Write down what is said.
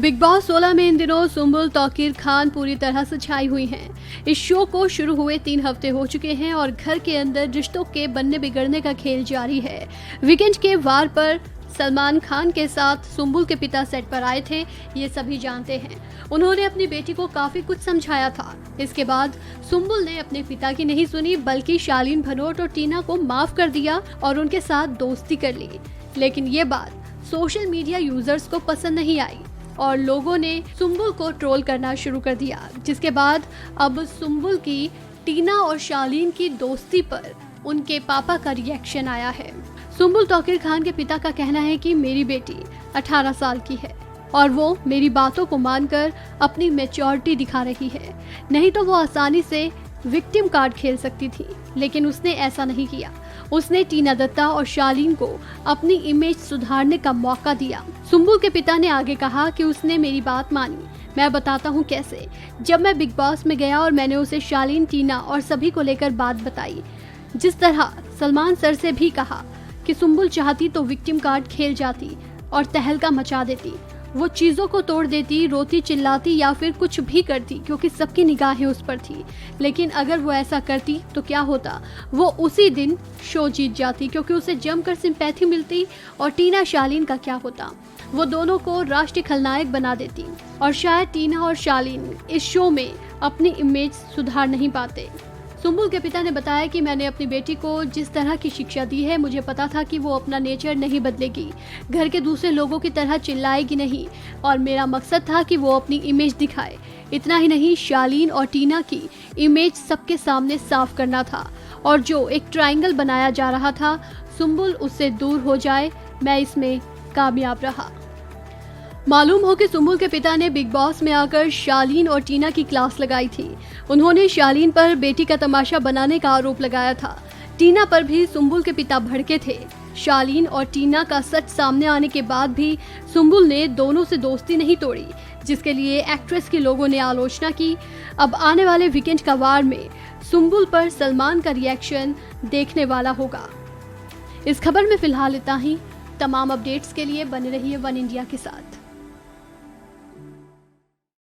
Big boss 16 में इन दिनों सुम्बुल तौकीर खान पूरी तरह से छाई हुई हैं। इस शो को शुरू हुए 3 हफ्ते हो चुके हैं और घर के अंदर रिश्तों के बनने बिगड़ने का खेल जारी है। वीकेंड के वार पर सलमान खान के साथ सुम्बुल के पिता सेट पर आए थे, ये सभी जानते हैं। उन्होंने अपनी बेटी को काफी कुछ समझाया था। इसके बाद सुम्बुल ने अपने पिता की नहीं सुनी, बल्कि शालीन भनोट और टीना को माफ कर दिया और उनके साथ दोस्ती कर ली। लेकिन ये बात सोशल मीडिया यूजर्स को पसंद नहीं आई और लोगों ने सुम्बुल को ट्रोल करना शुरू कर दिया, जिसके बाद अब सुम्बुल की टीना और शालीन की दोस्ती पर उनके पापा का रिएक्शन आया है। सुम्बुल तौकीर खान के पिता का कहना है कि मेरी बेटी 18 साल की है और वो मेरी बातों को मानकर अपनी मैच्योरिटी दिखा रही है, नहीं तो वो आसानी से विक्टिम कार्ड खेल सकती थी, लेकिन उसने ऐसा नहीं किया। उसने टीना दत्ता और शालीन को अपनी इमेज सुधारने का मौका दिया। सुम्बुल के पिता ने आगे कहा कि उसने मेरी बात मानी। मैं बताता हूँ कैसे। जब मैं बिग बॉस में गया और मैंने उसे शालीन, टीना और सभी को लेकर बात बताई, जिस तरह सलमान सर से भी कहा कि सुम्बुल चाहती तो विक्टिम कार्ड खेल जाती और तहलका मचा देती, वो चीज़ों को तोड़ देती, रोती चिल्लाती या फिर कुछ भी करती, क्योंकि सबकी निगाहें उस पर थी। लेकिन अगर वो ऐसा करती तो क्या होता, वो उसी दिन शो जीत जाती, क्योंकि उसे जमकर सिंपैथी मिलती। और टीना शालीन का क्या होता, वो दोनों को राष्ट्रीय खलनायक बना देती और शायद टीना और शालीन इस शो में अपनी इमेज सुधार नहीं पाते। सुम्बुल के पिता ने बताया कि मैंने अपनी बेटी को जिस तरह की शिक्षा दी है, मुझे पता था कि वो अपना नेचर नहीं बदलेगी, घर के दूसरे लोगों की तरह चिल्लाएगी नहीं, और मेरा मकसद था कि वो अपनी इमेज दिखाए। इतना ही नहीं, शालीन और टीना की इमेज सबके सामने साफ करना था और जो एक ट्रायंगल बनाया जा रहा था, सुम्बुल उससे दूर हो जाए। मैं इसमें कामयाब रहा। मालूम हो कि सुम्बुल के पिता ने बिग बॉस में आकर शालीन और टीना की क्लास लगाई थी। उन्होंने शालीन पर बेटी का तमाशा बनाने का आरोप लगाया था। टीना पर भी सुम्बुल के पिता भड़के थे। शालीन और टीना का सच सामने आने के बाद भी सुम्बुल ने दोनों से दोस्ती नहीं तोड़ी, जिसके लिए एक्ट्रेस के लोगों ने आलोचना की। अब आने वाले वीकेंड का वार में सुम्बुल पर सलमान का रिएक्शन देखने वाला होगा। इस खबर में फिलहाल इतना ही। तमाम अपडेट्स के लिए बने रहिए वन इंडिया के साथ।